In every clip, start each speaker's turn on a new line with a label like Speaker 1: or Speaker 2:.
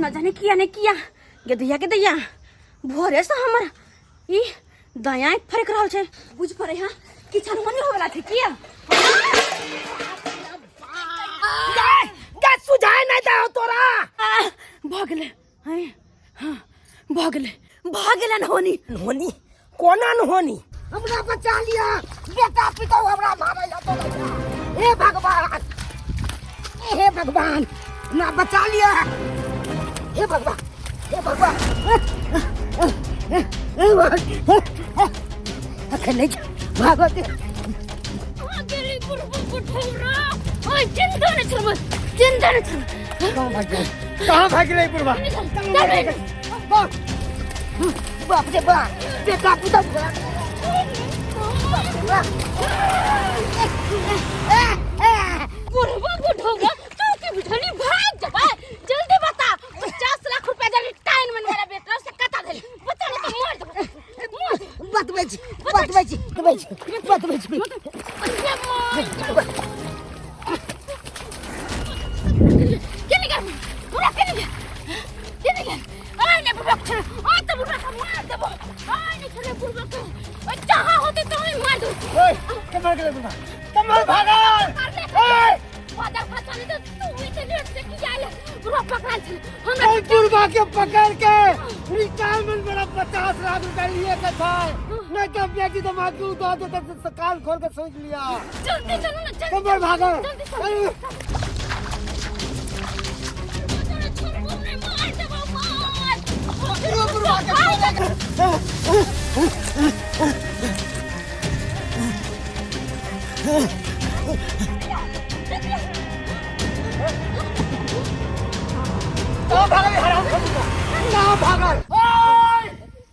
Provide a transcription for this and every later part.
Speaker 1: न जाने किया नहीं किया के दैया भोरे से हमर ई दया फरक रहल छै बुझ पड़े हां किछन मनी होवला थे किया
Speaker 2: गैस सुझाए नहीं दे तोरा
Speaker 1: भागले हैं हां भागले
Speaker 2: होनी कोना न होनी हमरा बचा लिया बेटा पिता हमरा मारे ला तो हे भगवान ना बचा लिया हे भगवान अकेले भागो दे
Speaker 1: आगे पुरबो ठौरा ओए जिंदा न
Speaker 2: कहां भाग रही पुरबा बाप रे बाप बेटा पिता
Speaker 1: पुरबो ठौरा तू के बिठनी भाग जा जल्दी बता 50 लाख रुपया जल्दी टाइम में मेरा बेटा से कटा दे बता नहीं तो मार दे
Speaker 2: पुरबा के पकड़ के रिटायरमेंट मेरा 50 लाख रुपया लिए के था नहीं तो बेटी तो माँ क्यों दो तो कान खोल के सोच लिया
Speaker 1: जल्दी चलो ना जल्दी
Speaker 2: कमर भागो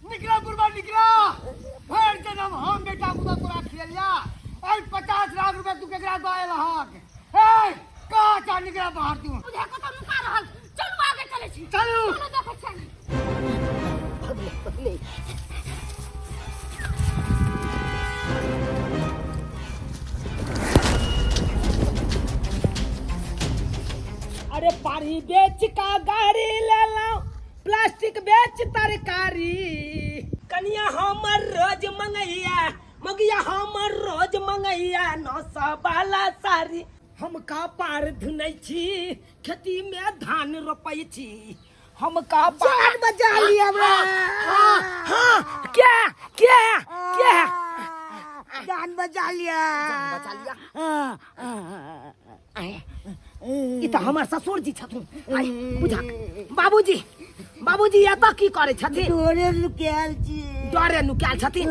Speaker 2: निकला पुरबा निकला भैर के नाम हम बेटा खुदा तोरा खिलिया और 50 लाख रुपया तू केकरा दाए लहाक का चा निकला बाहर तू
Speaker 1: मुझे को तो मुका रहल चल आगे चले छी
Speaker 2: चलू
Speaker 1: देखै छै
Speaker 2: अरे पानी बेच का गाड़ी ले लो प्लास्टिक बेच तरकारी कनिया हमर रोज मंगैया मगिया हमर रोज मंगैया 900 वाला साड़ी हम का पार धुनै छी खेती में धान रोपै छी हम का पार बजा लिया हां क्या जान बचा लिया ई त हमर ससुर जी छथुन आई बुझा बाबूजी एत की करे छथिन डरे नुकाल छथिन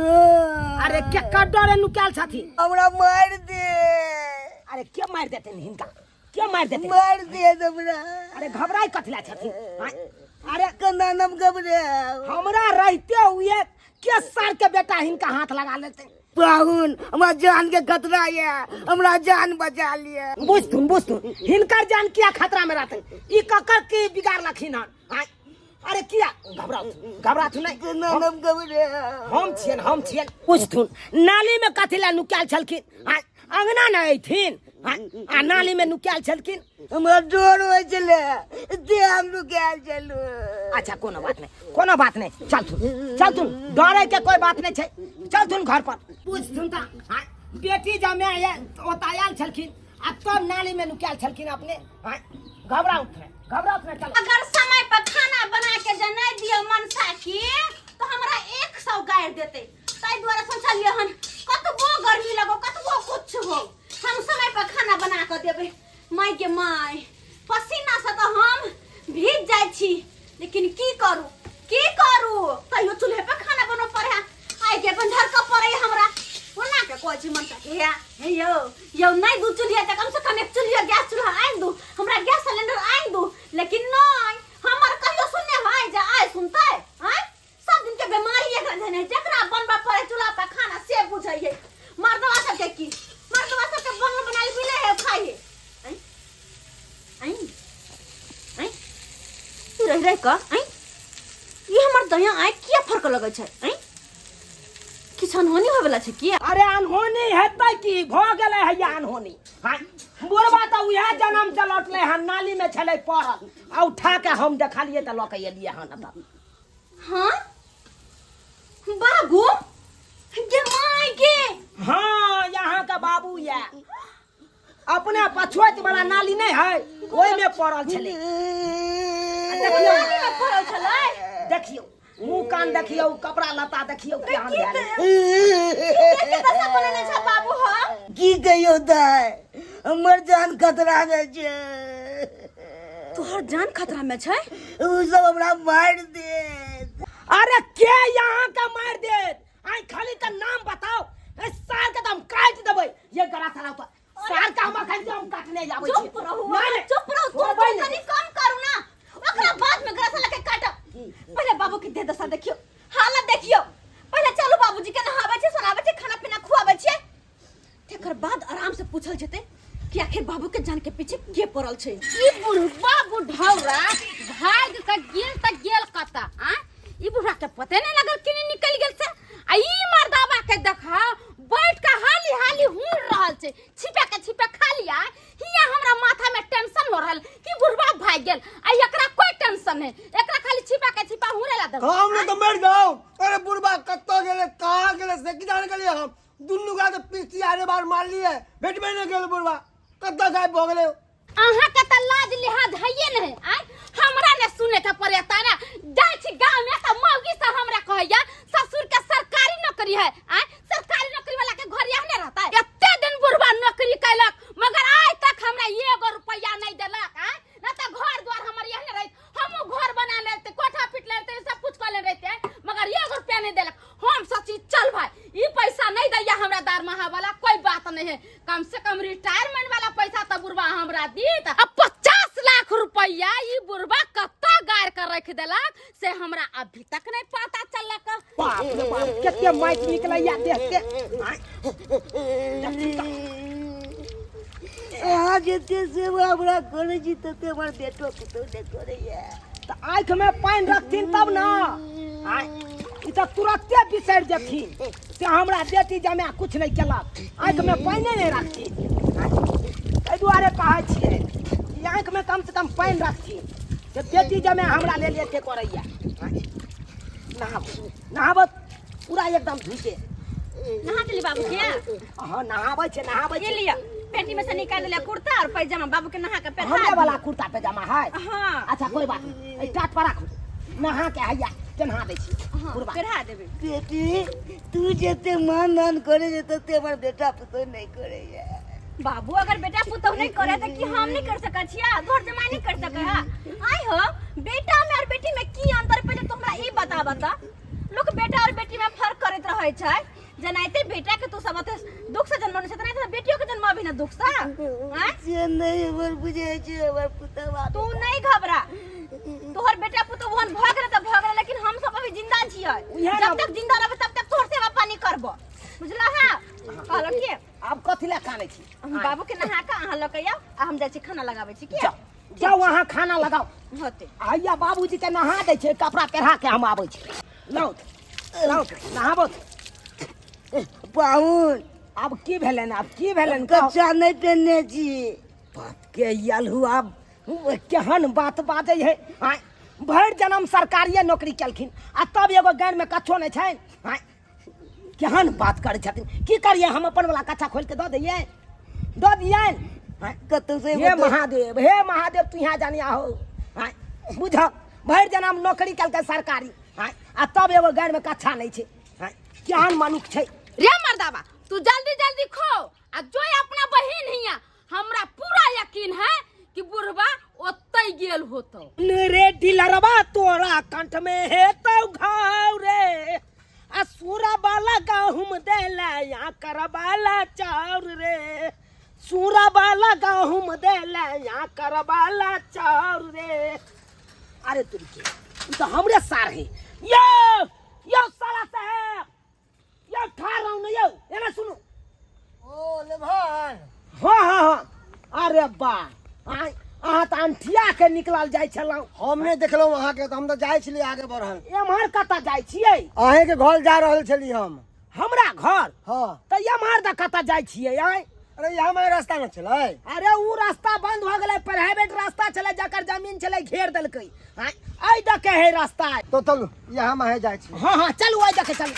Speaker 2: अरे केकर डरे नुकाल छथिन
Speaker 3: हमरा मार दे
Speaker 2: अरे के मार देथिन हिनका के मार देथिन
Speaker 3: मार दे हमरा
Speaker 2: अरे घबराई कथला छथिन
Speaker 3: अरे कना नम घबरे
Speaker 2: हमरा रहते हुए के सर के बेटा हिनका हाथ लगा लेते
Speaker 3: पाहुन हमरा जान के खतरा है हमरा जान बचा लिया
Speaker 2: बुझथुन हिनकर जान किया खतरा में रहते ई ककर के बिगाड़ लखिन अरे किया घबराथु नहीं
Speaker 3: नम घबरे
Speaker 2: हम छियन बुझथुन नाली में कथिला नुकाल छलखिन अंगना न अइथिन आ नाली में नुकाल छलखिन
Speaker 3: हमरा डर होय छले दे हम नुकाल चलू
Speaker 2: अच्छा कोनो बात नहीं चल तू डरे के कोई बात नहीं छै चल तू घर पर बुझथुन त बेटी जमे ओतायल छलखिन आ तब नाली में नुकाल छलखिन अपने घबराउत नहीं चल
Speaker 1: अगर समय पर खाना बना के जे नहीं दियो मनसा की तो हमरा 100 गाड़ देते ताई द्वारा सोचलिए हन कतबो गर्मी लगो कतबो कुछ हो हम समय पर खाना बना के देबे माई के माई पसीना से तो हम भीज जाय छी लेकिन की करू कहियो चूल्हे पे खाना बनो पड़े आई के अपन धर का पड़े हमरा ओना के कोई छी मनसा के हे यो नहीं दू चूल्हा त कम से कम एक चूल्हा गैस चूल्हा आइन दू हमरा गैस सिलेंडर आइन दू लेकिन नहीं हमर कहियो सुनने भाई जा आइ सुनते हैं सब दिन के बीमारी एक रहने जकरा बनबा पड़े चूल्हा पे खाना से बुझाइए मर्दवा सब के की मर्दवा सब के बंग बनाल मिले है खाइए आई तू रह का आई ये हमर दया आई किया फर्क लगे छै आई किछ अनहोनी होय वाला छै की
Speaker 2: अरे अनहोनी हेतै की भ गेलै है अनहोनी हां बोरबा त उहे जन्म से लौटले हन नाली में छले पड़ल आ उठा के हम देखलिए त लऽ के एलिए हन त
Speaker 1: हाँ बाबू गे माय गे
Speaker 2: हाँ यहाँ का बाबू ये अपने पछुआत वाला नाली नहीं है ओहि में पड़ल छले देखियो
Speaker 1: नाली में पड़ल छलै
Speaker 2: देखियो मुंह कान देखियो कपड़ा लता देखियो केहन भेल
Speaker 1: के दशा बनने छ बाबू हो
Speaker 3: की कहियो दाय हमर जान खतरा में छै
Speaker 1: तोहर जान खतरा में छै
Speaker 3: उ सब हमरा मार दे
Speaker 2: अरे के यहाँ का मार दे आई खाली का नाम बताओ ए सार का हम काट देबै ये गरा साला तो सार का हम खाली हम काटने जाबै छी
Speaker 1: चुप रहो चुप रहो तू तनी कम करू ना ओकरा बाद में गरा साला के काटब पहले बाबू के दे दशा देखियो हालत देखियो पहले चलो बाबूजी के नहावे छे सुनावे छे खाना पीना खुआवे छे तेकर बाद आराम से पूछल जेते कि आखिर बाबू के जान के पीछे के पड़ल छे
Speaker 4: ई बुढ़वा बुढ़ौरा भाग के गेल त गेल कता आ ई बुढ़ा के पते नहीं लगल कि निकल गेल से आ ई मर्दावा के देखा बैठ के हाली हाली हुड़ रहल छे छिपा खा लिया हिया हमरा माथा में टेंशन हो रहल कि बुढ़वा भाग गेल आ एकरा कोई टेंशन नहीं एकरा खाली छिपा हुरे ला दे
Speaker 5: हम ने तो मर जाओ अरे बुढ़वा कत्तो गेले कहां गेले से की जान गेले हम दुन्नु का तो पीछे आरे बार मार लिए बेट में ने गेल बुढ़वा कत्तो गायब हो गेले
Speaker 4: अहाँ के त लाज लिहाज हइए नहीं आ हमरा ने सुने के पड़ेता ना जाय छी गांव में त मौगी सब हमरा कहैया ससुर के सरकारी नौकरी है आ सरकारी नौकरी वाला के घर यहने रहता है एते दिन बुढ़वा नौकरी कैलक मगर आज तक हमरा 1 रुपया नहीं देलक आ ना त घर द्वार हमर यहने रहित हम घर बना लेते कोठा फिट लेते सब कुछ कर ले रहते मगर 1 रुपया नहीं देलक हम सोची चल भाई ई पैसा नहीं दैया हमरा दरमाहा वाला कोई बात नहीं है कम से कम रिटायरमेंट वाला पैसा त बुढ़वा हमरा दीत अब 50 लाख रुपया ई बुढ़वा कत्ता गार कर रख देलक से हमरा अभी तक नहीं पता चलक
Speaker 2: बाप रे बाप केते माइक निकलैया देख के
Speaker 3: आ जेते से हमरा करे छी तते हमर बेटो पुतो ने करे या
Speaker 2: त आंख में पानी रखथिन तब ना आय ई त तुरंते बिसर जथिन से हमरा बेटी जमे कुछ नहीं केलक आंख में पानी नहीं रखथिन एहि दुआरे कहै छियै ई आंख में कम से कम पानी रखथिन से बेटी जमे हमरा ले लेते करैया नहाब पूरा एकदम धुके
Speaker 1: नहा चली बाबू के
Speaker 2: हां नहाबै
Speaker 1: ये लिया पेटी में से निकाल लिया कुर्ता और पैजामा बाबू के नहा के पहना
Speaker 2: हमरे वाला कुर्ता पैजामा है
Speaker 1: हां
Speaker 2: अच्छा कोई बात नहीं ए टाट पर राखू नहा के हैया चन्हा दे छी बुढ़वा
Speaker 1: पहना देबे
Speaker 3: बेटी तू जेते मान दान करे जे तते हमर बेटा पुतो नहीं करे या
Speaker 1: बाबू अगर बेटा पुतौ नहीं करे त कि हम नहीं कर सकै छिया घर जमाई नहीं कर सकै हा आई हो बेटा में और बेटी में की अंतर पहले तो हमरा ई बताबा त लोग बेटा और बेटी में फर्क करत रहै छै जनाइते बेटा के तू सब दुख से जन्म से नहीं बेटियों के जन्म भी ना दुख सा हैं
Speaker 3: से नहीं हमर बुझे छै हमर पुतवा
Speaker 1: तू नहीं घबरा तोहर बेटा पुतो वहन भाग रहे त भाग रहे लेकिन हम सब अभी जिंदा छियै जब तक जिंदा रहबे तब तक तोहर सेवा पानी करबो बुझला है कहलो के
Speaker 2: अब कथि ला काने छी
Speaker 1: हम बाबू के नहा के अहाँ लके आउ आ हम जाय छी खाना लगाबै छी के
Speaker 2: जाओ वहां खाना लगाओ
Speaker 1: होते
Speaker 2: आइया बाबूजी के नहा दे छै कपड़ा पहिरा के हम आबै छी लाओ नहाबो
Speaker 3: पाहुन
Speaker 2: अब की भेलन
Speaker 3: कच्चा नहीं पहनने छी
Speaker 2: बाप के यलहु अब केहन बात बाजै है आय भर जन्म सरकारिये नौकरी केलखिन आ तब एगो गाड़ में कच्छो नहीं छै आय केहन बात करै छथिन की करिए हम अपन वाला कच्चा खोल के दऽ दियै
Speaker 3: कतौ से
Speaker 2: हे महादेव तू यहाँ जानिया हो आय बुझ भर जन्म नौकरी केलकै सरकारी आय आ तब एगो गाड़ में कच्छा नहीं छै आय केहन मनुख छै
Speaker 4: रे मर्दावा तू जल्दी जल्दी खो आ जो अपना बहिन हिया हमरा पूरा यकीन है कि बुढ़वा ओतै गेल होतो
Speaker 2: रे डिलरवा तोरा कंठ में है तो घाव रे असुरा वाला गहुम देला या करबाला चाउर रे सूरा वाला गहुम देला या करबाला चाउर रे अरे तुरके तो हमरे सार है यो साला साहब यो ठार रहू न यो एना सुनो
Speaker 5: ओ ले भाई
Speaker 2: हाँ अरे बा अहाँ तऽ अंठिया के निकलल जाइ छलहुँ
Speaker 5: हम नहीं देखलो वहां के तो हम तो जाय छली आगे बढ़ल
Speaker 2: एम्हर कतऽ जाइ छियै
Speaker 5: अहे के घर जा रहल छली हम
Speaker 2: हमरा घर
Speaker 5: हां
Speaker 2: तऽ एम्हर द कतऽ जाइ छियै आय
Speaker 5: अरे यहाँ में रास्ता न चले।
Speaker 2: अरे वो रास्ता बंद हो गए, प्राइवेट रास्ता चले, जाकर जमीन चले घेर दिलक। आई देखे है रास्ता।
Speaker 5: तो चलू यहाँ में जाए छी।
Speaker 2: हाँ हाँ चलू, आई देखे चलू।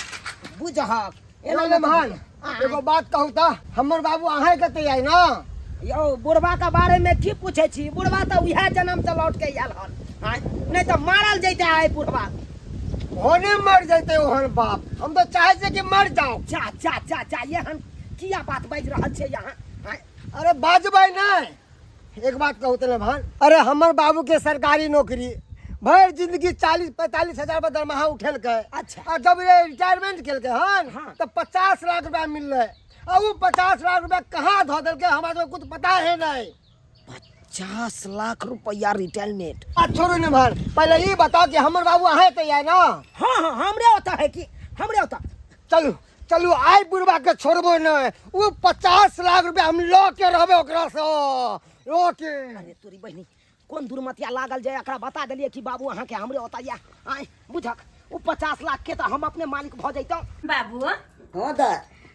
Speaker 2: बुझहक
Speaker 5: एना महान एगो बात कहूँ तो हमर बाबू अहाँ कते आई ना।
Speaker 2: यो बुढ़वा के बारे में की पूछे छी? बुढ़वा तो वह जन्म से लौट के आयल हन, नहीं तो मारल जैते है बुढ़वा।
Speaker 5: होने मर जाते ओहन बाप, हम तो चाहे छे कि मर जाओ।
Speaker 2: चा चा चा चा ये हम किया बात बाज रहा छे यहाँ?
Speaker 5: अरे बाजबै नहीं। एक बात कहूँ तो भान, अरे हमर बाबू के सरकारी नौकरी भर जिंदगी 40-45 हजार रुपया दरमाहा उठेल के।
Speaker 2: अच्छा।
Speaker 5: और जब ये रिटायरमेंट केल के हन
Speaker 2: हाँ।
Speaker 5: तो 50 लाख रुपया मिल रहे। और वो 50 लाख रुपया कहाँ धो दिल के हमारे कुछ पता है नहीं।
Speaker 2: 50 लाख रुपया रिटायरमेंट।
Speaker 5: छोड़ो न भान, पहले ये बताओ कि हमर बाबू अहे तो है ना।
Speaker 2: हाँ हाँ हमरे होता है कि हमरे होता।
Speaker 5: चलू चलू आई बुढ़वा के छोड़बो नहीं। वो 50 लाख रुपया हम लो के रहबे ओकरा से लो के।
Speaker 2: अरे तोरी बहनी कौन दुर्मतिया लागल जाए, एकरा बता दिलिए कि बाबू अहाँ के हमरे होता या। आए बुझक वो 50 लाख के तो हम अपने मालिक भ जैतौ।
Speaker 1: बाबू
Speaker 3: हाँ दा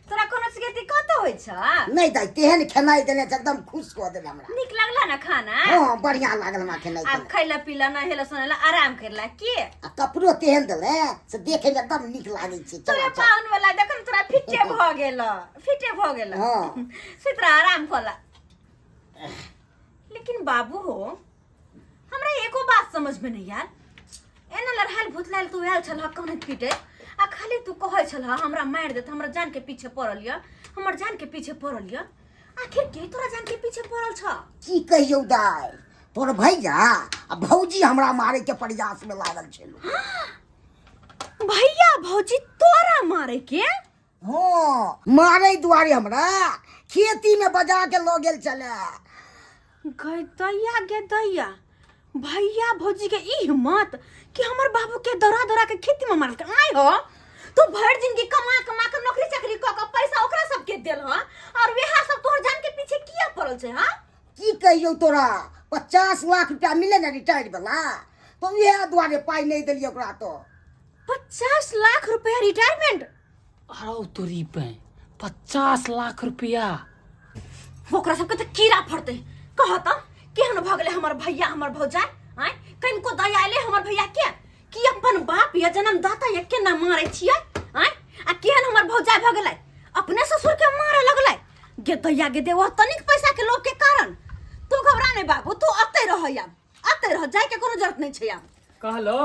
Speaker 1: तोरा कोनो चीज के दिक्कत होइ छ?
Speaker 3: नहीं दा तेहन खेनाई देने से एकदम खुश कऽ देले हमरा।
Speaker 1: निक लागला ना खाना?
Speaker 3: हाँ बढ़िया लागल हमरा खेनाई
Speaker 1: अब
Speaker 3: देले।
Speaker 1: खैला पीला नहेला सोनेला आराम करला के?
Speaker 3: आ कपड़ो तेहन देले से देखे में एकदम निक लागे छै।
Speaker 1: तोरे
Speaker 3: चल
Speaker 1: पाउन वाला देखन तोरा फिटे भ गेल, फिटे भ गेल।
Speaker 3: हाँ।
Speaker 1: सितरा आराम कला। लेकिन बाबू हो, हमरा एको बात समझ में नहीं यार। एना लड़हाल भूतलाल तू आयल छल कहने पीटे आ खाली तू कहै छल हमरा मार देत, हमरा जान के पीछे पड़ल या, हमर जान के पीछे पड़ल या। आखिर के तोरा जान के पीछे पड़ल छ?
Speaker 3: की कहियौ दाय, तोर भैया आ भौजी हमरा मारे के प्रयास में लागल छल।
Speaker 1: भैया भौजी तोरा मारे के?
Speaker 3: हाँ मारे दुआरे हमरा खेती में बजा के लो गेल चले।
Speaker 1: गै दैया भैया भौजी के ई हिम्मत कि हमर बाबू के दौरा दौरा के खेती में मार के आए हो। तू भर जिंदगी कमा कमा के नौकरी चाकरी क के पैसा ओकरा सब के देल ह और वेहा सब तोहर जान के पीछे किया पड़ल छै? हां
Speaker 3: की कहियौ तोरा 50 लाख रुपया मिले ना रिटायर वाला, तो यह द्वारे पाई नहीं देलिए ओकरा। तो
Speaker 1: 50 लाख रुपया रिटायरमेंट?
Speaker 2: अरे तोरी पे 50 लाख रुपया
Speaker 1: ओकरा सब के त कीड़ा फड़ते। कहत केहन भ गेले हमर भैया हमर भौजाई? आय कनको दया आले हमर भैया के कि अपन बाप या जन्मदाता या के ना मारे छियै? आय आ केहन हमर भौजाई भ गेलै अपने ससुर के मारे लगलै। गे दैया गे देव तनिक पैसा के लोभ के कारण। तू घबरा नहीं बाबू, तू अते रह अब, अते रह, जाय के कोनो जरूरत नहीं छै अब।
Speaker 6: कहलो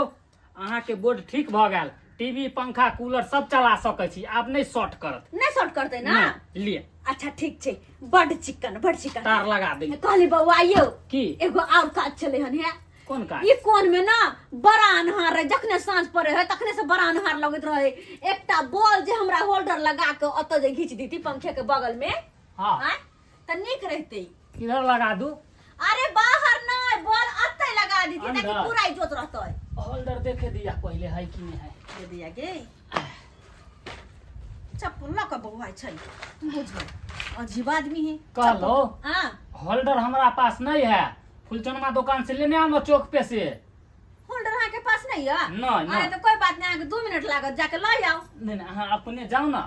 Speaker 6: अहाँ के बोर्ड ठीक भ गेल, टीवी पंखा कूलर सब चला सकै छी, आब नहीं शॉर्ट करत।
Speaker 1: नहीं शॉर्ट करते ना?
Speaker 6: लिए
Speaker 1: अच्छा ठीक छै, बड़ चिकन
Speaker 6: तार लगा दे।
Speaker 1: कहली बउआ आइयो
Speaker 6: की
Speaker 1: एगो और काज चले हन है।
Speaker 6: कौन काज?
Speaker 1: ये कोन में ना बड़ा अन्हार रहे, जखने सांझ पड़े है तखने से बड़ा अन्हार लगत रहे। एकटा बॉल जे हमरा होल्डर लगा के अत जे घीच दीती पंखे के बगल में,
Speaker 6: हाँ
Speaker 1: हां त नीक रहते।
Speaker 6: किधर लगा दू?
Speaker 1: अरे बाहर ना, बॉल अते लगा दीती ताकि
Speaker 6: अंदर?
Speaker 1: पूरा इज्जत रहतै।
Speaker 6: होल्डर देखे दिया पहले है कि नहीं है।
Speaker 1: दे दिया गे चप्पल ल के बउआ छै, बुझ अजीब आदमी है।
Speaker 6: कहलो
Speaker 1: हां
Speaker 6: होल्डर हमारा पास नहीं है, फुलचनमा दुकान से लेने आनो चौक पे से।
Speaker 1: होल्डर अहाँ के पास नहीं है?
Speaker 6: नहीं,
Speaker 1: अरे तो कोई बात नहीं, अहाँ के 2 मिनट लागत, जाके ल आओ।
Speaker 6: नहीं नहीं अहाँ अपने जाओ ना।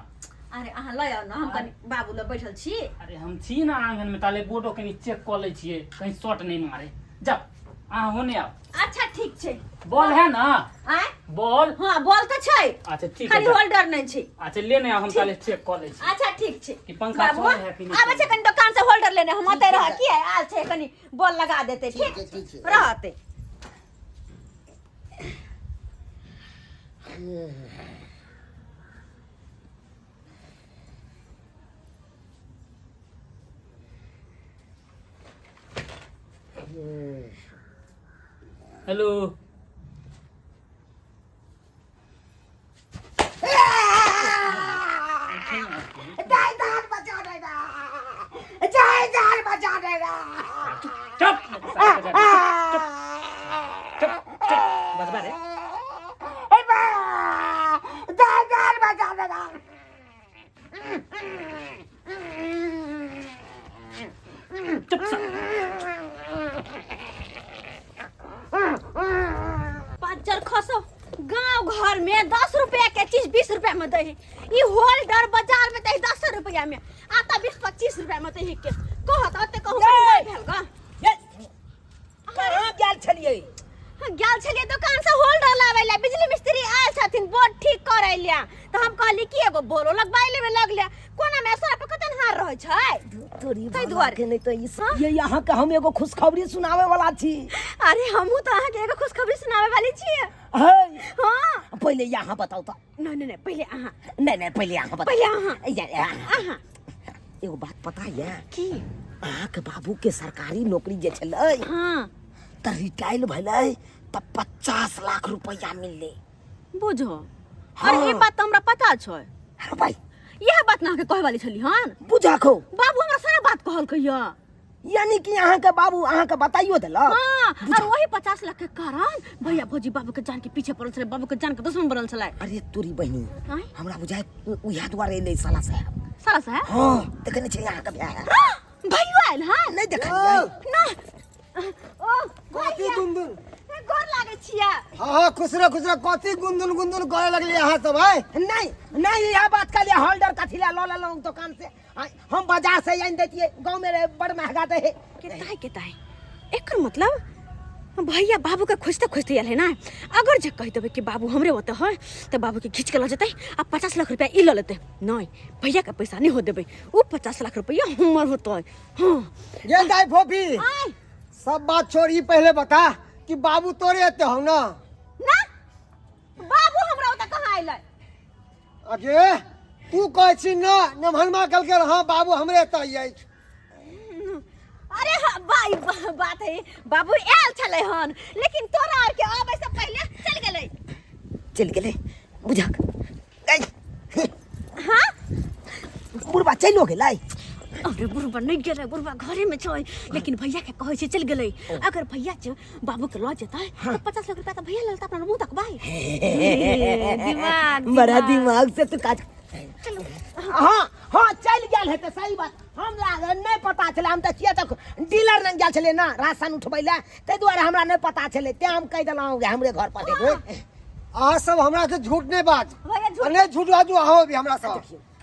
Speaker 1: अरे अहाँ ल आओ ना, हम कनी बाबू ल बैठल छी।
Speaker 6: अरे हम छी ना आंगन में, ताले बोर्डो कहीं चेक कर ले छिए कहीं शॉर्ट नहीं मारे। जाओ अहाँ होने आओ।
Speaker 1: अच्छा ठीक छै।
Speaker 6: बॉल है ना?
Speaker 1: आय
Speaker 6: बॉल?
Speaker 1: हां बॉल त छै,
Speaker 6: अच्छा ठीक है
Speaker 1: खाली
Speaker 6: जाओ।
Speaker 1: होल्डर नहीं छै।
Speaker 6: अच्छा लेने आओ, हम ताले चेक कर ले छी
Speaker 1: अच्छा ठीक छै।
Speaker 6: कि पंखा
Speaker 1: बाबू
Speaker 6: चल है कि नहीं।
Speaker 1: आबे छै कनी दुकान से होल्डर लेने, हम अते रह की है आल छै, कनी बॉल लगा देते।
Speaker 3: ठीक
Speaker 1: ठीक
Speaker 3: है, ठीक है।
Speaker 1: रहते।
Speaker 6: हेलो
Speaker 3: जायदाद बचा देगा, जायदाद बचा देगा।
Speaker 6: चुप बस बारे
Speaker 3: जायदाद बचा देगा।
Speaker 6: चुप सा।
Speaker 1: पाँचर खसो गांव घर में 10 रुपया के चीज 20 रुपया में दे है। ई होल्डर बाजार में दे 10 रुपया में, आता 20-25 रुपया मत ही के कहत अते कहू
Speaker 2: ए!
Speaker 1: भेल ग
Speaker 2: ये कहाँ गेल छलिए
Speaker 1: गेल छलिए दुकान से होल्डर लावेला बिजली मिस्त्री आयल छथिन बोर्ड ठीक करैलिया तो हम कहली कि एगो बोलो लगबाइले में लगलिया कोना में सर पे कतन हार रहै छै
Speaker 2: तोरी
Speaker 1: ताहि दुआरे।
Speaker 2: के नहीं तो ये यहाँ के हम एगो खुशखबरी सुनावे वाला छी
Speaker 1: अरे हमहू तो अहाँ के एगो खुशखबरी सुनावे वाली छियै
Speaker 2: है
Speaker 1: हां
Speaker 2: पहले यहाँ बताओ तो
Speaker 1: नहीं पहले अहाँ
Speaker 2: नहीं पहले यहाँ बताओ
Speaker 1: पहले अहाँ
Speaker 2: अहाँ एगो बात पता है
Speaker 1: की
Speaker 2: अहाँ के बाबू के सरकारी नौकरी जे छलै
Speaker 1: हां
Speaker 2: त रिटायर भैलै त 50 लाख रुपया मिलले
Speaker 1: बुझो
Speaker 2: हाँ।
Speaker 1: अरे ई बात त हमरा पता छै
Speaker 2: अरे भाई
Speaker 1: यह बात ना के कहे वाली छली हन
Speaker 2: बुझाखो
Speaker 1: बाबू हमरा सारा बात कहल कहिया
Speaker 2: यानी कि अहाँ के बाबू अहाँ के बताइयो देलक
Speaker 1: हां और वही 50 लाख के कारण भैया भौजी बाबू के जान के पीछे पड़ल छले बाबू के जान के दुश्मन बनल छले
Speaker 2: अरे तोरी बहिनी
Speaker 1: आँय?
Speaker 2: हमरा बुझाय उहा द्वारे ले साला साहब
Speaker 1: सारा साहब
Speaker 2: हां देखने छै अहाँ के बियाह
Speaker 1: भैया आयल हन
Speaker 2: नहीं देखलियै
Speaker 1: ना ओ
Speaker 5: कथी गुनगुन
Speaker 1: गोर लागे छिया
Speaker 5: हाँ खुश रह कथी गुनगुन गुनगुन करे लगली अहाँ सब है
Speaker 2: नहीं यह बात के लिए होल्डर कथी ला ल ल दुकान से हम बाजार से आन देतिए गांव में बड़ महंगा दे है
Speaker 1: केताई एकर मतलब भैया बाबू के खोजते आयल है ना अगर जे कह देबे कि बाबू हमरे होते है तो बाबू के खींच के ल जतै आ 50 लाख रुपया ई ल लेते नहीं भैया के पैसा नहीं हो देबे वो 50 लाख रुपया हमर होते हां
Speaker 5: ये दाई फोफी
Speaker 1: आय
Speaker 5: सब बात छोड़ी पहले बता कि बाबू तोरे एते हो ना
Speaker 1: ना बाबू हमरा होते कहां आइलै
Speaker 5: अगे तू कहै छी ना नमहनमा कल के हां बाबू हमरे एते अछि
Speaker 1: अरे हाँ, बात है बाबू आयल छले हन लेकिन तोरा आर के आबै से पहले
Speaker 2: चल गेले बुझाक
Speaker 1: हां
Speaker 2: बुढ़बा चलो गेलै
Speaker 1: अरे बुढ़बा नहीं गेलै बुढ़बा घरे में छै लेकिन भैया के कहै छै चल गेलै अगर भैया जे बाबू के ल जेतै तो 50 लाख रुपया तो भैया ललता अपना मुंह तकबाई दिमाग
Speaker 2: बड़ा दिमाग से तू काज
Speaker 1: चलो
Speaker 2: हाँ चल गेल हेतै सही बात हमरा नहीं पता छले हम त किया तक डीलर न गेल छले ना राशन उठबै ले तै दुआरे हमरा नहीं पता छले ते हम कह देलौ हमरे घर पर है
Speaker 5: आ सब हमरा से झूठ नहीं बात
Speaker 1: भैया झूठ
Speaker 5: अने झूठ बाजू आओ भी हमरा सब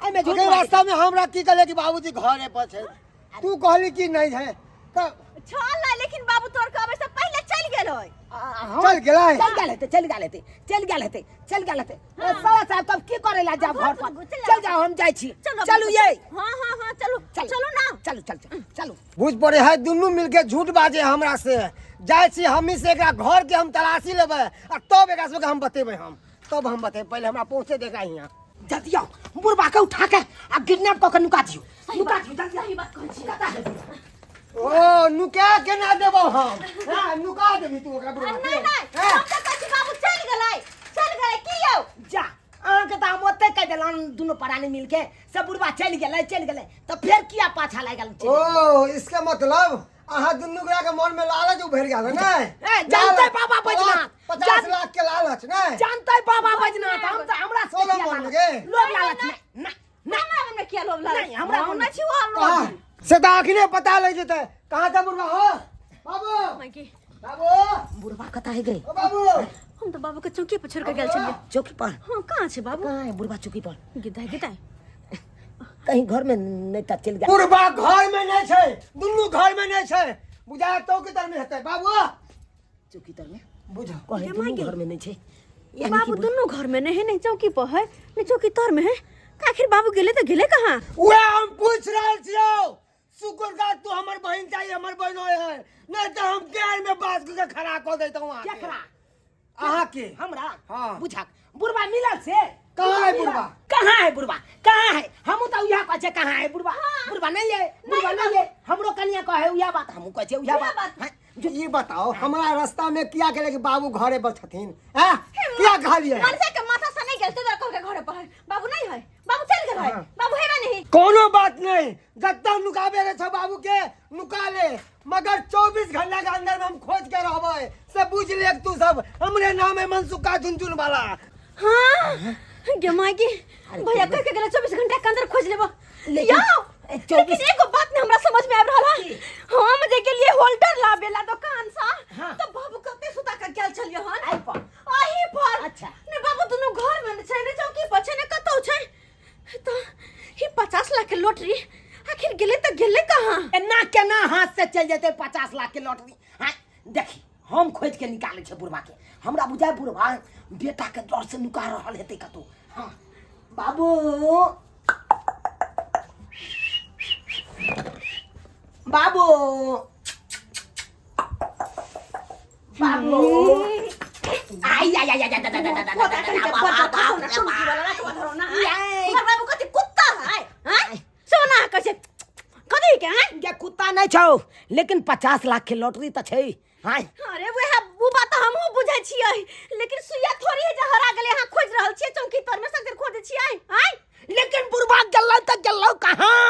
Speaker 2: एमे झूठ
Speaker 5: अगर रास्ता में हमरा की कहले कि बाबूजी घरे पर छै तू कहली कि नहीं है तो
Speaker 1: चल ना लेकिन बाबू तोर के आबै से पहले चल गेलै
Speaker 5: चल गेलै
Speaker 2: चल गेल हेतै साला साहब तब की करे ला जाब घर पर चल जाओ हम जाई छी चलू ये
Speaker 1: हां चलो ना
Speaker 2: चलू
Speaker 5: बुझ पड़े है दुनू मिलके झूठ बाजे हमरा से जाय छी हमी से एकरा घर के हम तलाशी लेबै आ तब एकरा सबके हम बतेबै तब हम बतेबै पहले हमरा पहुंचे देगा यहाँ
Speaker 2: जल्दी आओ बुढ़बा के उठा के आ किडनैप क के नुका दियो जल्दी
Speaker 1: सही बात कहै छी
Speaker 5: ओ नुका के ना देबो हम हां नुका देबी तू ओकरा बुढ़वा
Speaker 1: नहीं हम त कहै छी बाबू चल गेलै की यौ
Speaker 2: जा अहाँ के त हम ओते कह देलन दुनो परानी मिलके सब बुढ़बा चल गेलै तो फिर किया पाछा लागल
Speaker 5: ओ इसका मतलब आहा दुन्नु गोरा के मन में लालच उभर गेल है
Speaker 2: ए जानते बाबा बैजनाथ
Speaker 5: 50 लाख के लालच नै
Speaker 2: जानते बाबा बैजनाथ हम त हमरा से
Speaker 5: सोलह मन गे
Speaker 2: लोभ लालच नहीं
Speaker 1: हमरा में किया लोभ लालच
Speaker 2: नहीं, हमरा
Speaker 1: हम
Speaker 2: में
Speaker 1: ना छी वो लोभ
Speaker 5: से त आखिरे पता लग जेतै कहां था बुढ़वा हो बाबू
Speaker 1: मायके
Speaker 5: बाबू
Speaker 2: बुढ़बा कता है गई
Speaker 5: ओ बाबू
Speaker 1: हम तो बाबू के चौकी पर छोड़ के गेल छलिए
Speaker 2: चौकी पर
Speaker 1: हां कहां छै बाबू
Speaker 2: कहाँ है बुढ़बा चौकी पर
Speaker 1: गिदाई
Speaker 2: कहीं घर में नहीं था चल गया
Speaker 5: बुढ़वा घर में नहीं छै दुन्नु घर में नहीं छै बुझा तो के तर में हेतै बाबू
Speaker 2: चौकी तर में
Speaker 5: बुझा
Speaker 2: कहीं दुनू घर में नहीं छै
Speaker 1: बाबू दोनों घर में नहीं चौकी पर है नहीं चौकी तर में है आखिर बाबू गेले तो गेले कहां
Speaker 5: उहे हम पूछ रहल छियौ शुक्र का तू हमर बहन चाहिए हमर बहन होय है नहीं तो हम केर में बात के खड़ा कर देतौ वहां
Speaker 2: केकरा
Speaker 5: आहा के
Speaker 2: हमरा
Speaker 5: हाँ।
Speaker 2: बुझा बुढ़बा मिलल से
Speaker 5: कहाँ है बुढ़बा
Speaker 2: कहाँ है बुढ़बा कहाँ है हम तो उया कहे कहाँ है बुढ़बा बुढ़बा नहीं है हमरो कनिया कहे उया बात हम कहे उया बात हैं?
Speaker 5: जो ये बताओ हमारा रास्ता में किया केले कि बाबू घरे पर छथिन हैं क्या कहलिए
Speaker 1: मनसे के माथा से नहीं गेल तो कह के घर पर है बाबू नहीं है बाबू चल गेल है बाबू हेबे नहीं
Speaker 5: कोनो बात नहीं जत्ता नुकाबे के छ बाबू के नुका ले मगर 24 घंटा के अंदर में हम खोज के रहबै से बुझ ले तू सब हमरे नाम है मनसुका झुनझुन वाला
Speaker 1: हां गे मायके भैया कह के गेल 24 घंटा के अंदर खोज लेबो
Speaker 2: लेकिन
Speaker 1: लेकिन एगो बात ने हमरा समझ में आब रहल है हम जे के लिए होल्डर लाबेला दुकान सा तो बाबू कते सुता के गेल छलिए हन आही पर
Speaker 2: अच्छा
Speaker 1: ने बाबू दोनों घर में छै ने चौकी पर छै ने कतौ छै तो ही 50 लाख के लॉटरी आखिर गेले तो
Speaker 3: चल जेते 50 लाख के लॉटरी। हाँ देखी हम खोज के निकाले छे बुढ़वा के। हमरा बुझाए बुढ़वा बेटा के डर से नुका रहल हेते कतो। हाँ बाबू बाबू बाबू आई आई आई
Speaker 1: बाबू कति कुत्ता है हैं सोना कैसे कथी के हैं
Speaker 3: ये कुत्ता नहीं छौ लेकिन 50 लाख के लॉटरी त छै। हां
Speaker 1: अरे वह बुबा त हमहु बुझै छियै लेकिन सुइया थोड़ी है जे हरा गेले हां खोज रहल छियै चौकी तर में सकर खोजै छियै हैं
Speaker 3: लेकिन बुढ़वा गेलौ त गेलौ कहां?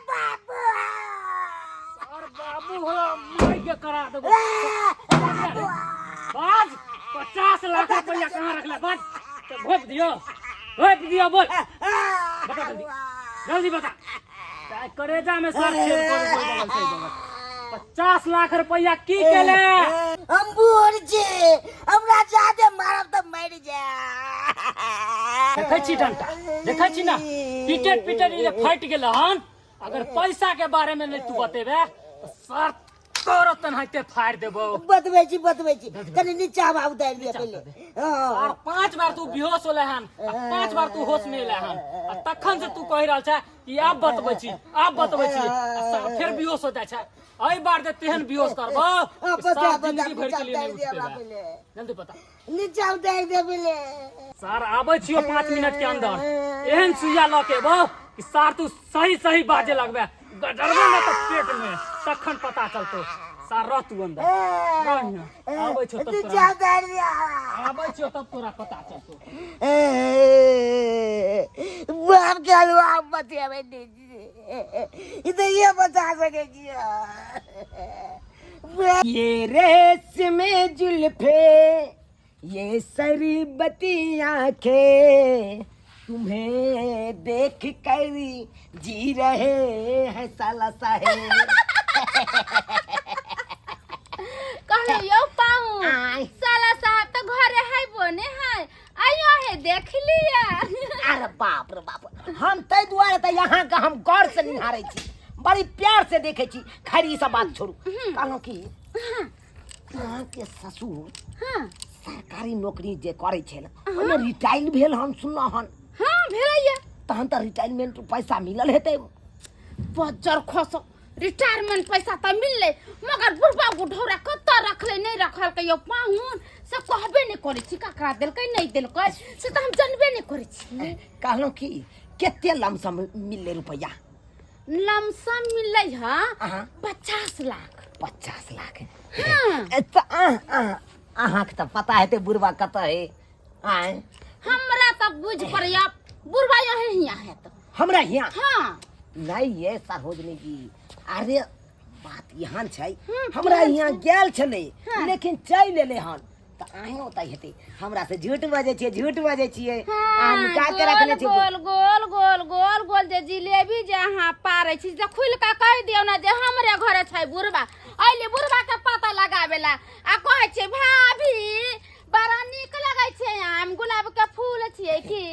Speaker 6: बाबू और बाबू हो मार के करा देबो बाज 50 लाख रुपया कहां रखला बाज तो भोग दियो बोल बता जल्दी बता करेजा में सर छेद कर बगल से 50 लाख रुपया की केले
Speaker 3: हम बूढ़ छे हमरा जादे मारब त मर जा।
Speaker 6: देखै छी डंटा देखै छी ना पीटे जे फाइट गेल हन अगर पैसा के बारे में नहीं तू बतेबे तो सर तोरो तनहते फाड़ देबो।
Speaker 3: बतबै छी कनी नीचा बा उतार दिया पहले।
Speaker 6: और 5 बार तू बेहोश होले हन 5 बार तू होश में एले हन आ तखन से तू कहि रहल छ कि आप बतबै छी फिर बेहोश हो जाय छ। एई बार जे तेहन बेहोश करबो सब जिंदगी भर के लिए नहीं उठबे। जल्दी पता
Speaker 3: नीचा उतार दे पहले।
Speaker 6: सर आबै छियो 5 मिनट के अंदर एहन सुइया ल के बो कि सर तू सही बाजे लगबे गडरबे में तो पेट में तखन पता चलतो सर रह तू अंदर आबै छो तब
Speaker 3: नीचा उतार दिया
Speaker 6: आबै छो तब तोरा पता चलतो।
Speaker 3: बाप के हलवा बतिया में इधर ये बता सके जिया ये रेस में जुल्फे ये शरबती आंखें तुम्हें देख कर जी रहे हैं साला साहेब।
Speaker 4: कहले यो पाऊ
Speaker 3: आय।
Speaker 4: साला साहब तो घरे है बोने है आयो है देख लिया।
Speaker 3: अरे बाप रे बाप हम तै दुआरे त यहाँ का हम गौर से निहारे छी बड़ी प्यार से देखे छी। खैर ई सब बात छोड़ू कहलो कि यहाँ के ससुर
Speaker 4: हां
Speaker 3: सरकारी नौकरी जे करे छे ओने रिटायर भेल हम सुनलो हन।
Speaker 4: हां भेलैया
Speaker 3: तहन त रिटायरमेंट पैसा मिलल हेतै।
Speaker 4: बजर खस रिटायरमेंट पैसा त मिलले मगर बुढ़बा बुढ़ौरा कत्ता रखले नहीं रखल के यो पाहुन से कहबे नहीं करे छी ककरा देलकै नहीं देलकै से त हम जानबे नहीं करे छी।
Speaker 3: कहलो कि केते लमसम मिलले रुपया?
Speaker 4: लमसम मिलै है
Speaker 3: अहाँ
Speaker 4: 50 लाख।
Speaker 3: 50 लाख
Speaker 4: हाँ।
Speaker 3: त अहाँ के त पता हेतै बुढ़वा कत है। आय
Speaker 4: हमरा त बुझ पड़या बुढ़बा यही हिया है तो
Speaker 3: हमरा यहाँ
Speaker 4: हां
Speaker 3: नहीं ये सरोजनी जी अरे बात यहाँ छै हमरा यहाँ गेल छले लेकिन चल एले हन त आही ओतै हेतै हमरा से झूठ बजे छियै नुका के रखने छै।
Speaker 4: गोल गोल गोल गोल गोल जे जिलेबी जे अहाँ पारै छी जे खुल के कह दियौ ना जे हमरे घरे छै बुढ़बा आइले बुढ़बा के पता लगावेला आ कहै छै भाभी बड़ा नीक लगै छै आम गुलाब के फूल छियै की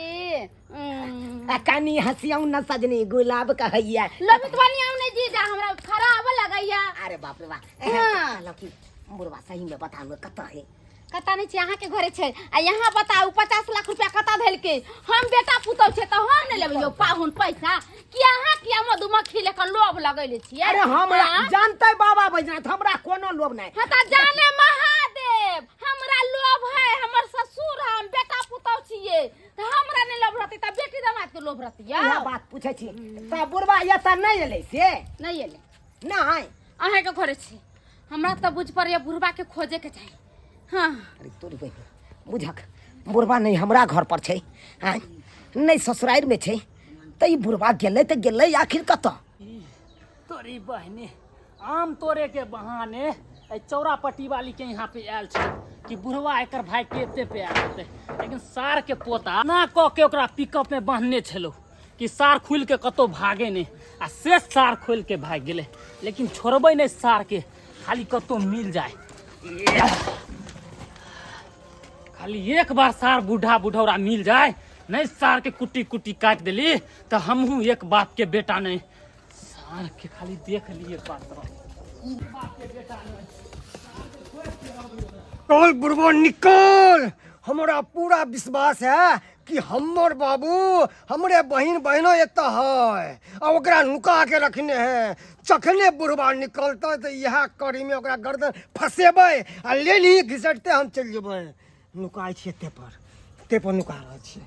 Speaker 3: कनी हंसियौ न सजनी गुलाब कहैया
Speaker 4: लबित बनिया नहीं जीजा हमरा खराब लगैया।
Speaker 3: अरे बाप रे बाप
Speaker 4: हाँ।
Speaker 3: लकी बुढ़वा सही में बताऊ कत है?
Speaker 4: कता नहीं छै अहाँ के घरे छै आ यहाँ बताऊ 50 लाख रुपया कता धैल के हम बेटा पुतौ छै त हम ने लेबै यो पाहुन पैसा कि अहाँ किया मधुमक्खी लेकर लोभ लगैले छियै।
Speaker 3: अरे हम जानते बाबा बैजनाथ हमरा कोनो लोभ नहीं।
Speaker 4: हाँ त जाने महादेव हमरा लोभ है हमर ससुर हम बेटा पुतौ छियै त हमरा ने लोभ रहतै त बेटी दामाद के लोभ रहतै
Speaker 3: यह बात पूछे छी त बुढ़वा ये त नहीं एले से
Speaker 4: नहीं एले
Speaker 3: नहीं
Speaker 4: अहाँ के घरे छै हमरा त बुझ पड़िया बुढ़बा के खोजे के चाहिए। हाँ
Speaker 3: अरे तोरी बहन बुझक बुढ़वा नहीं हमरा घर पर छै नहीं ससुराल में छै त ई बुढ़वा गेलै त गेलै आखिर कत?
Speaker 6: तोरी बहने आम तोरे के बहाने ए चौरापट्टी वाली के यहाँ पे आयल छै कि बुढ़वा एकर भाई केते पे आयल होते लेकिन सार के पोता ना क के ओकरा पिकअप में बांधने छलो कि सार खुल के कतो भागे नहीं आ से सार खोल के भाग गेले लेकिन छोड़बै नहीं सार के खाली कतो मिल जाए खाली एक बार सार बूढ़ा बुढ़ौरा मिल जाए नहीं सार के कुटी कुटी काट दिली तो हमहू एक बाप के बेटा नहीं सार के खाली देख लिए पात्र
Speaker 5: निकल बुढ़वा निकल। हमारा पूरा विश्वास है कि हमर बाबू हमरे बहन बहनों एक है और ओकरा नुका के रखने हैं। जखने बुढ़वा निकलते तो यह कड़ी में ओकरा गर्दन फंसेबै आ ले ली घिसटते हम चल जेबै। नुकाय छियै ते पर नुका रहल छियै।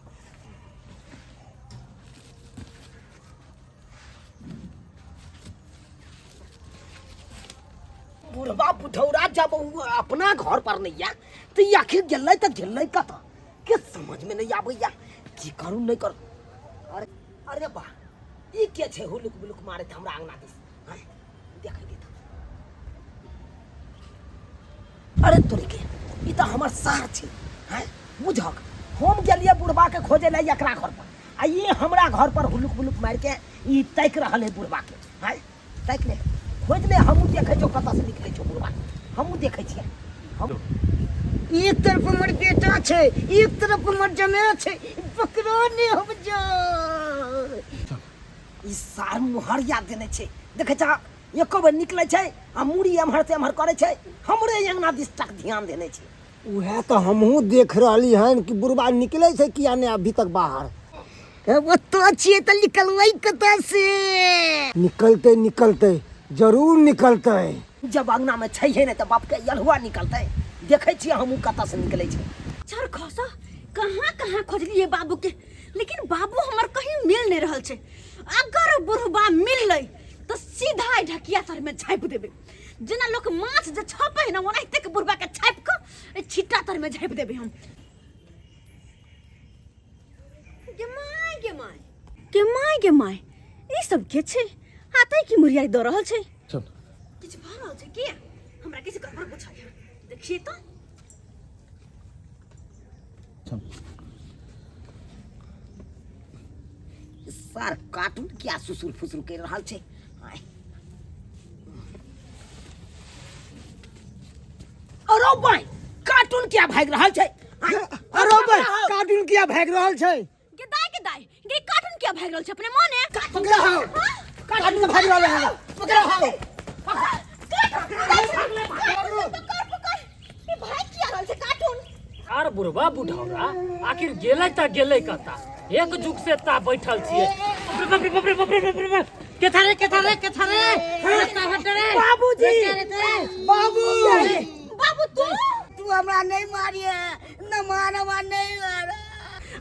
Speaker 3: बुढ़वा बुढ़ौरा जब वो अपना घर पर नहीं आ तो ये आखिर जल्लै तक झेल्लै कत के समझ में नहीं आबैया की करू नहीं करू। अरे अरे बा ई के छे हुलुक बुलुक मारे हमरा अंगना दिस हां देखै दे। अरे तोरी के ई तो हमर सार छे हैं बुझक। हम गेलिए बुढ़वा के खोजे लै एकरा घर पर आ ये हमरा घर पर हुलुक बुलुक मार के ई तैक रहल है बुढ़वा के हैं तैक ले खोज ले। हमहू देखै छौ कतऽ से निकलै छौ बुढ़वा हमहू देखै छियै। हम एक तरफ हमर बेटा छै एक तरफ हमर जमाई छै पकड़ो ने हम जा ई सार मुहर याद देने छै देखै छ एको बेर निकलै छै आ मुड़ी एम्हर से एम्हर करै छै हमरे अंगना दिस तक ध्यान देने छै।
Speaker 5: उहे तो हमहू देख रहली हन कि बुढ़वा निकले से किया ने अभी तक बाहर।
Speaker 3: वो तो छिए त निकलबै कतऽ से
Speaker 5: निकलते जरूर निकलते।
Speaker 3: जब अंगना में छै ने त बाप के यलहुआ निकलतै देखै छियै हमहू कतऽ से निकलै छै।
Speaker 1: चल खसा कहाँ खोजलिए बाबू के लेकिन बाबू हमर कहीं मिल नहीं रहल छे। अगर बुढ़बा मिललै तो सीधा ढकिया सर में झाँप देबे जेना लोग माछ जे छापे ना ओनाहिते के बुढ़बा के छाप के छिट्टा तर में झाँप देबे हम। गे माय ई सब के छे आते की मुरियाई द रहल छे।
Speaker 5: चल
Speaker 1: किछ भ रहल छे के हमरा किछ गड़बड़ बुझाय देखिए तो
Speaker 3: सार कार्टून क्या सुसुर फुसुर कर रहल छै। अरे भाई कार्टून क्या भाग रहल छै।
Speaker 5: अरे भाई कार्टून किया भाग रहल छै।
Speaker 1: के दाई गे कार्टून क्या भाग रहल छे अपने मने
Speaker 5: पकड़ा हो कार्टून भाग रहल है पकड़ा हो
Speaker 1: ई भाई किया रहल छे कार्टून।
Speaker 6: आर बुढ़वा बुढ़ौरा आखिर गेलै त गेलै कता एक जुग से ता बैठल छिए। के थारे
Speaker 3: बाबूजी बाबू
Speaker 1: बाबू
Speaker 3: तू हमरा नहीं मारिए न मारवा नहीं मार।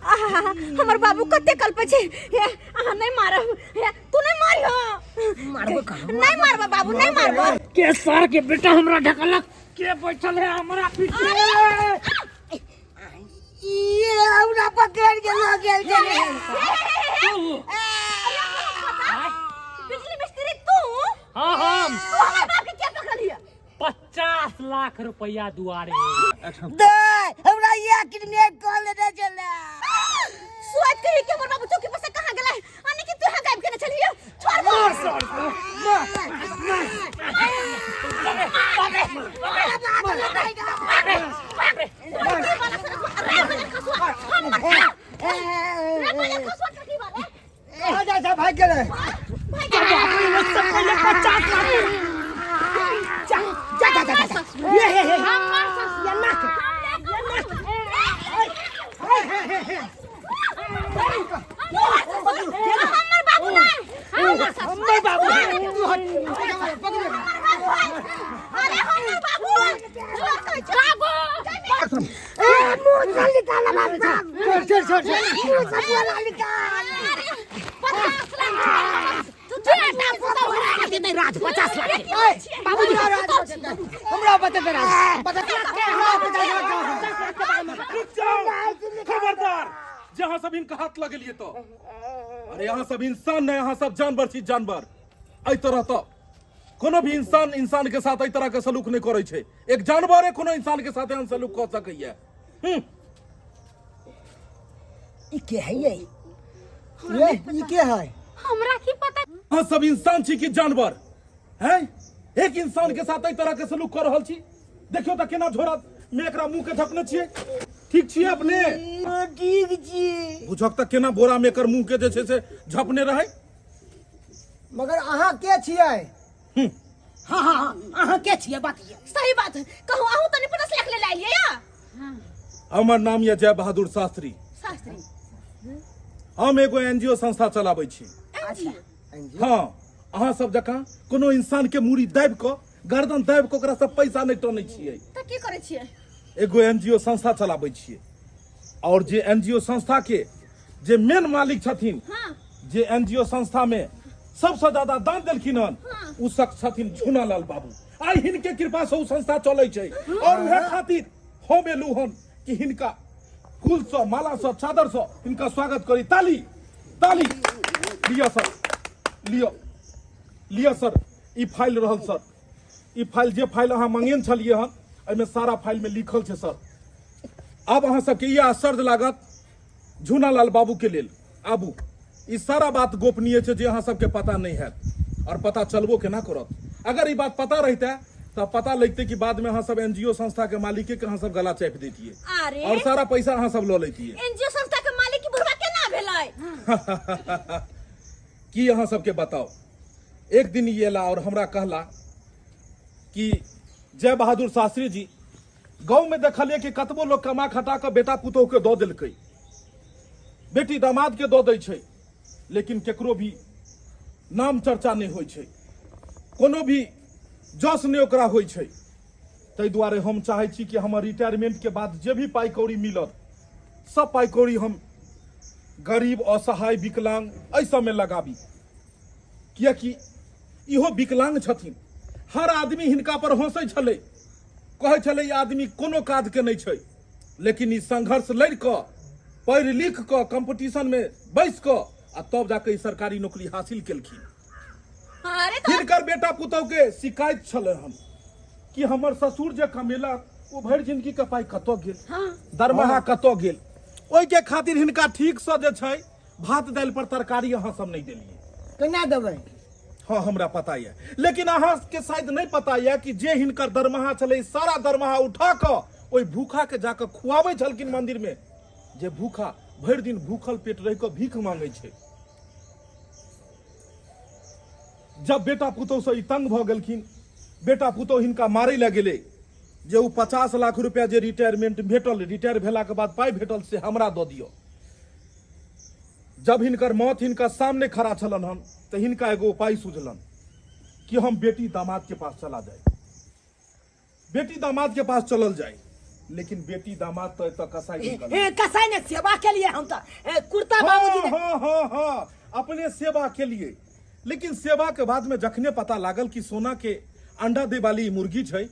Speaker 1: हमर बाबू कते कल्प छे अहाँ नहीं मारब तू नहीं मारियो
Speaker 3: मारबो कहां
Speaker 1: नहीं मारबा बाबू नहीं मारबा
Speaker 6: के सार के बेटा हमरा ढकलक के बैठल है हमरा पीछे।
Speaker 3: ये हमरा पकड़ के लो गेल छे।
Speaker 1: बिजली मिस्त्री तू
Speaker 6: हां हम
Speaker 1: तू हमर बाप के क्या पकड़ लिया
Speaker 6: 50 लाख रुपया दुआरे
Speaker 3: दे हमरा ये किडनी कॉल दे चला
Speaker 1: सोच के कि हमर बाबू चौकी पर से कहां गेलै आने कि तू यहां गायब केने छलिए छोड़
Speaker 5: जा भाग गेलै हमरा बता दे
Speaker 7: खबरदार जहाँ सब इनका हाथ लगे लिए तो अरे यहाँ सब इंसान नहीं यहाँ सब जानवर छी जानवर आई तरह तो कोनो भी इंसान के साथ आई तरह के सलूक नहीं करे छे। एक जानवर है कोनो इंसान के साथ एहन सलूक कर सकैया।
Speaker 3: ई के है ये
Speaker 5: ई के है
Speaker 4: हमरा की पता
Speaker 7: हाँ सब इंसान छी कि जानवर हैं। एक इंसान के साथ आई तरह के सलूक कर रहल छी। देखियो तो केना झोरा में एकरा मुंह के झपने छिए ठीक छिए अपने
Speaker 3: ठीक छी
Speaker 7: बुझक तक केना बोरा में एकर मुंह के जे छे से झपने रहे
Speaker 5: मगर अहाँ के छियै?
Speaker 3: हाँ हाँ हाँ अहाँ के छियै बातिए?
Speaker 1: सही बात है, कहूँ आहू तनी पुलिस लेके ले आइए या
Speaker 7: हमर नाम ये जय बहादुर शास्त्री।
Speaker 1: शास्त्री
Speaker 7: हम एगो एनजीओ संस्था चलाबै छी।
Speaker 1: अच्छा
Speaker 7: हाँ, अहाँ सब जकाँ कोनो इंसान के मूड़ी दाबि कऽ गर्दन दाबि कऽ ओकरा सब पैसा नहीं टनै छियै।
Speaker 1: तो की करे छियै?
Speaker 7: एगो एनजीओ संस्था चलाबै छियै और जे एनजीओ संस्था के जे मेन मालिक छथिन,
Speaker 1: हाँ
Speaker 7: जे एनजीओ संस्था में सबसे ज्यादा दान देलखिन हन, उ शख्स छथिन झूनालाल बाबू। आई हिनके कृपा से उ संस्था चलै छै और उहे खातिर हम एलू हन कि हिनका फूल से, माला से, चादर से हिनका स्वागत करी। ताली ताली। लियो सर, लियो लियो सर, ई फाइल रहल सर। ई फाइल जे फाइल अहाँ मंगेन छलिए हन, एहिमे सारा फाइल में लिखल छै सर। अब अहाँ सबके ये आश्चर्य लागत झूनालाल बाबू के लेल। आबू, ई सारा बात गोपनीय छै जे अहाँ सबके पता नहीं है और पता चलबो केना करत। अगर ई बात पता रहते तो पता लगते कि बाद में अहाँ सब एनजीओ संस्था के मालिक के अहाँ सब गला चापि देतिए
Speaker 1: अरे
Speaker 7: और सारा पैसा अहाँ सब लऽ लेतिए।
Speaker 1: एनजीओ संस्था के मालिक की बुढ़वा केना भेलै?
Speaker 7: की अहाँ सबके बताओ। एक दिन ये ला और हमरा कहला कि जय बहादुर शास्त्री जी, गाँव में देखलिए कि कतबो लोग कमा खटा के बेटा पुतोह के दऽ देलकै, बेटी दामाद के दऽ दै छै, लेकिन केकरो भी नाम चर्चा नहीं होइ छै, कोनो भी जस नहीं ओकरा होइ छै। ताहि दुआरे हम चाहै छी कि हमर रिटायरमेंट के बाद जे भी पाई कौड़ी मिलत, सब पाई कौड़ी हम गरीब, असहाय, विकलांग एहि सबमे लगाबी। किएकि इहो विकलांग छथिन। हर आदमी हिनका पर हंसै छलै, कहै छलै ई आदमी कोनो काज के नहीं छै, लेकिन ई संघर्ष लड़ि कऽ, पढ़ि लिख कऽ, कंपटीशन में बैस कऽ आ तब जाके ई सरकारी नौकरी हासिल केलखिन।
Speaker 1: अरे तो
Speaker 7: हिनकर बेटा पुतौह के शिकायत छलै हन कि हमर ससुर जे कमेला वो भरि जिंदगी के पाई कतऽ गेल, दरमाहा कतऽ गेल। ओहि के खातिर हिनका ठीक से जे छै भात दालि पर तरकारी अहाँ सब नहीं देलिए।
Speaker 5: केना देबै?
Speaker 7: हाँ, हमरा पता है, लेकिन अहाँ के शायद नहीं पता है कि जे हिनकर दरमाहा छलै, सारा दरमाहा उठा कऽ ओहि भूखा के जाके खुआबै छलखिन मंदिर में, जे भूखा भरि दिन भूखल पेट रहि कऽ भीख मांगै छै। जब बेटा पुतौह से ई तंग भऽ गेलखिन, बेटा पुतौह हिनका मारै लए गेलै, जे उ 50 लाख रुपया जे रिटायरमेंट भेटल, रिटायर भेला के बाद पाई भेटल से हमरा दऽ दियौ। जब हिनकर मौत हिनका सामने खड़ा छलन हन, तो हिनका एगो उपाय सुझलन कि हम बेटी दामाद के पास चला जाए, बेटी दामाद के पास चलल जाए। लेकिन बेटी दामाद तो एतऽ कसाई निकल।
Speaker 3: कसाई ने सेवा के लिए हम तो कुर्ता बाबूजी ने
Speaker 7: हाँ, अपने सेवा के लिए। लेकिन सेवा के बाद में जखने पता लागल कि सोना के अंडा दे वाली मुर्गी छै,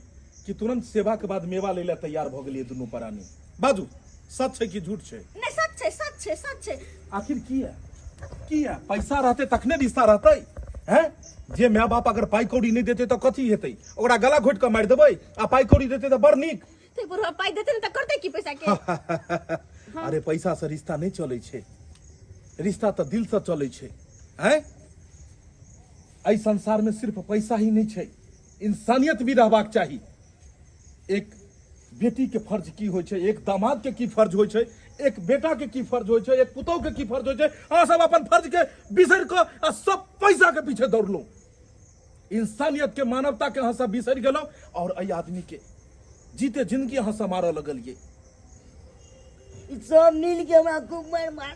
Speaker 7: कि तुरंत सेवा के बाद मेवा ले तैयार भ गेलिए दुनू प्राणी। बाजू, सच छै कि झूठ छै?
Speaker 1: नहीं सच छै, सच छै, सच छै।
Speaker 7: आखिर की है पैसा रहते तखने रिश्ता रहते हैं। जे माय बाप अगर पाई कौड़ी नहीं देते तो कथी हेतै? ओकरा गला घोट के मारि देबै, आ पाई कौड़ी देते तो बड़ नीक।
Speaker 1: तो बुढ़वा पाई देते न तो करते की पैसा के?
Speaker 7: अरे पैसा से रिश्ता नहीं चलै छै, रिश्ता तो दिल से चलै छै। हैं, एहि संसार में सिर्फ पैसा ही नहीं छै, इंसानियत भी रहबाक चाही। एक बेटी के फर्ज की होइ छै, एक दामाद के की फर्ज होइ छै, एक बेटा के की फर्ज होइ छै, एक पुतौह के की फर्ज होइ छै। अहाँ सब अपन फर्ज के बिसरि कऽ आ सब पैसा के पीछे दौड़लहुँ। इंसानियत के, मानवता के अहाँ सब बिसरि गेलहुँ और एहि आदमी के जीते जिंदगी अहाँ सब मारऽ लगलियै।
Speaker 3: सब मिल के हमरा खूब मार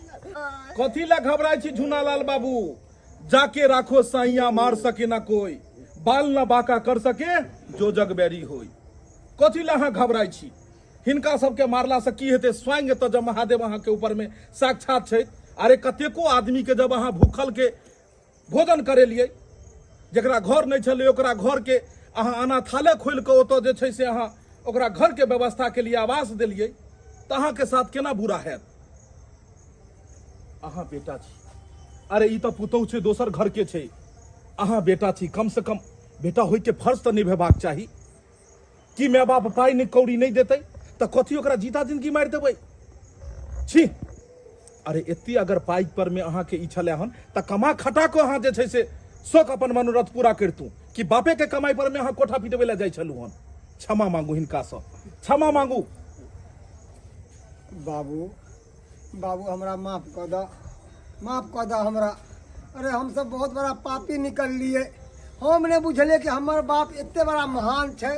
Speaker 7: कथी ला घबराई छी झूनालाल बाबू? जाके राखो साइया, मार सके ना कोई, बाल ना बाका कर सके जो जग बैरी होई। कथी ला अहाँ घबराई छी? हिनका सबके मारला से की हेतै? स्वयं तो जब महादेव अहाँ के ऊपर में साक्षात छै। अरे कतेको आदमी के जब अहाँ भूखल के भोजन करेलियै, जकरा घर नहीं छलै ओकरा घर के अहाँ अनाथालय खोलि कऽ ओतऽ जे छै से अहाँ ओकरा घर के व्यवस्था के लिए आवास देलियै, तो अहाँ के साथ केना बुरा हैत? अहाँ बेटा छी, अरे ई तो पुतौह छै, दोसर घर के छै। अहाँ बेटा छी, कम से कम बेटा होय के फर्ज तो निभेबाक चाही। कि माय बाप पाई नहीं कौड़ी नहीं देते तो कथी ओकरा जीता जिंदगी मारि देबै? छी, अरे एत्ती अगर पाई पर में अहाँ के ई छलै हन तऽ कमा खटा को अहाँ जे छै से शौक अपन मनोरथ पूरा करतू, कि बापे के कमाई पर में अहाँ कोठा पिटबै लए जाइ छलू हन। क्षमा मांगू हिनका से, क्षमा मांगू।
Speaker 5: बाबू, बाबू हमरा माफ कऽ दऽ, माफ कऽ दऽ हमरा। अरे हम सब बहुत बड़ा पापी निकल लिए। हम ने बुझले कि हमार बाप इतने बड़ा महान छे,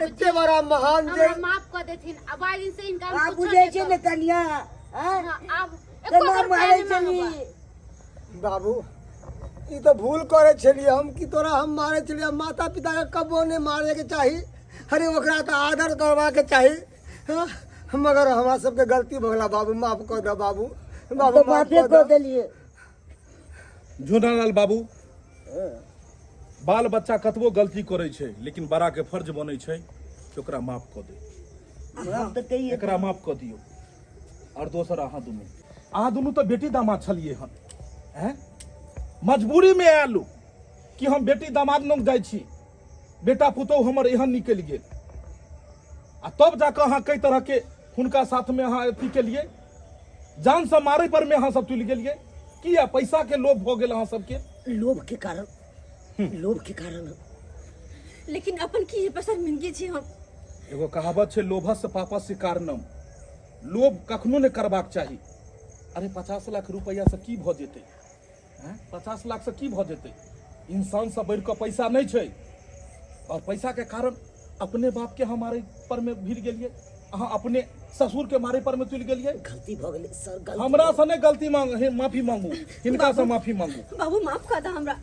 Speaker 5: इतने बड़ा महान जे।
Speaker 4: हमरा माफ कर देथिन। अब आज दिन से इनका हम
Speaker 3: आप
Speaker 4: कुछो
Speaker 3: बुझे
Speaker 4: नहीं
Speaker 3: छे
Speaker 4: कहब।
Speaker 3: ने कन्या
Speaker 4: हाँ, अब
Speaker 3: केना
Speaker 4: एको बार
Speaker 3: मारे
Speaker 4: पैर नहीं
Speaker 3: छली
Speaker 4: मांगबा।
Speaker 5: बाबू ई तो भूल करे छलिए हम कि तोरा हम मारे छलिए। माता पिता के कबो ने मारे के चाही, अरे ओकरा तो आदर करवा के चाही। हाँ? मगर हमरा सबके गलती भगला बाबू, माफ कर दे बाबू। बाबू
Speaker 3: तो
Speaker 5: माफ
Speaker 3: माफी
Speaker 5: कर
Speaker 3: कर
Speaker 5: दे।
Speaker 3: देलिए।
Speaker 7: झूनालाल बाबू, बाल बच्चा कतबो गलती करे छै, लेकिन बड़ा के फर्ज बनै छै कि ओकरा माफ कऽ दे।
Speaker 3: हम तो कहिए
Speaker 7: एकरा माफ कऽ दियौ। और दोसर अहाँ दुनू तो बेटी दामाद छलिए हन, हैं? मजबूरी में आयल कि हम बेटी दामाद लग जाइ छी, बेटा पुतौह हमर एहन निकलि गेल, आ तब जाकर अहाँ कई तरह के हुनका साथ में अहाँ अथी केलिए, जान से मारे पर में अहाँ सब तुल गेलिए। किया? पैसा के लोभ भऽ गेल अहाँ सबके।
Speaker 3: लोभ के कारण, लोभ के कारण।
Speaker 1: लेकिन अपन की पसंदगी छै हम।
Speaker 7: एगो कहावत छै, लोभस्य पापस्य कारणम। लोभ कखनो नहि करबाक चाही। अरे 50 लाख रुपया से की भऽ जेतै? 50 लाख से की भऽ जेतै? इंसान से बढ़ि कऽ पैसा नहीं छै, और पैसा के कारण अपने बाप के हमारे पर में भिड़ गेलिए, अहाँ अपने ससुर के मारे पर में तुल गेलिए।
Speaker 3: गलती भ गेलै सर, गलती।
Speaker 7: हमरा से नहीं गलती माफी मांगू, हिनका से माफी मांगू।
Speaker 1: बाबू माफ कर दे हमरा,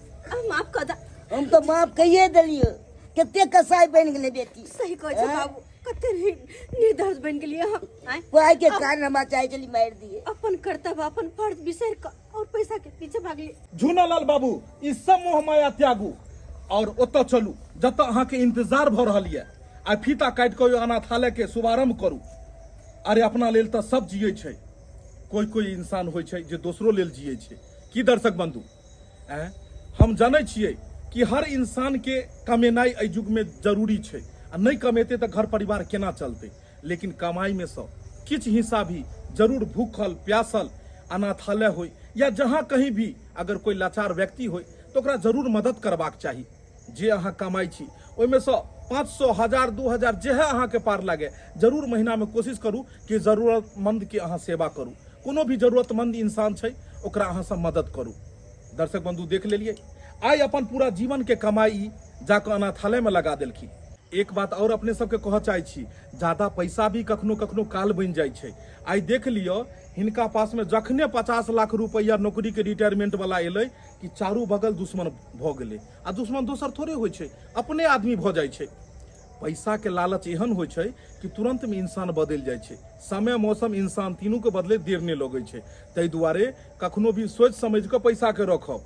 Speaker 1: माफ कर दे।
Speaker 3: हम तो माफ कहिए देलिए। कते कसाई बन गेलै बेटी।
Speaker 1: सही कहै छै बाबू, कते निर्दोष बन गेलिए हम। आय
Speaker 3: कोई के कारण हमरा चाहे चली मार दिए।
Speaker 1: अपन कर्तव्य अपन फर्ज बिसर कऽ और पैसा के पीछे भागली।
Speaker 7: झूनालाल बाबू, ई सब मोह माया त्यागू और ओतऽ चलू जतऽ अहाँ के इंतजार भऽ रहल यऽ। आ फीता काटि कऽ अनाथालय के शुभारंभ करू। अरे अपना लेल तऽ सब जियै छै, कोई कोई इंसान होइ छै जे दोसरो लेल जियै छै। की दर्शक बंधु, हम जानै छियै कि हर इंसान के कमेनाइ एहि युग में जरूरी छै, आ नहीं कमेतै तऽ घर परिवार केना चलतै। लेकिन कमाई में सँ किछु हिस्सा भी जरूर भूखल प्यासल अनाथालय होय या जहाँ कहीं भी अगर कोई लाचार व्यक्ति होय तो ओकरा जरूर मदद करबाक चाही। जे अहाँ कमाई छी ओहिमे सँ 500, 1000, 2000 जेहे अहाँ के पार लागे, जरूर महीना में कोशिश करू कि जरूरतमंद के अहाँ सेवा करू। कोनो भी जरूरतमंद इंसान छै ओकरा अहाँ से मदद करू। दर्शक बंधु देख लेलिए, आइ अपन पूरा जीवन के कमाई जाकर अनाथालय में लगा देलखिन। एक बात और अपने सबके कह चाहै छी, ज्यादा पैसा भी कखनो कखनो काल बन जाइ छै। आइ देख लियो, हिनका पास में जखने 50 लाख रुपया नौकरी के रिटायरमेंट वाला एलै कि चारू बगल दुश्मन भऽ गेलै। आ दुश्मन दोसर थोड़े होइ छै, अपने आदमी भऽ जाइ छै। पैसा के लालच एहन होइ छै कि तुरंत में इंसान बदल जाइ छै। समय मौसम इंसान तीनों के बदले देर नहीं लगै छै। ताहि दुआरे कखनो भी सोच समझ के पैसा के रखब।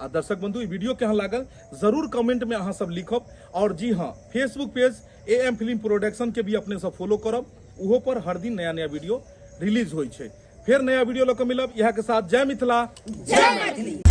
Speaker 7: आ दर्शक बंधु, ई वीडियो केहन लागल जरूर कमेंट में अहाँ सब लिखब। और जी हाँ, Facebook page AM film production के भी अपने सब फॉलो करब। उहो पर हर दिन नया नया वीडियो रिलीज होइ छै। फिर नया वीडियो लऽ कऽ मिलब। इएह के साथ जय मिथिला,
Speaker 3: जय मैथिली।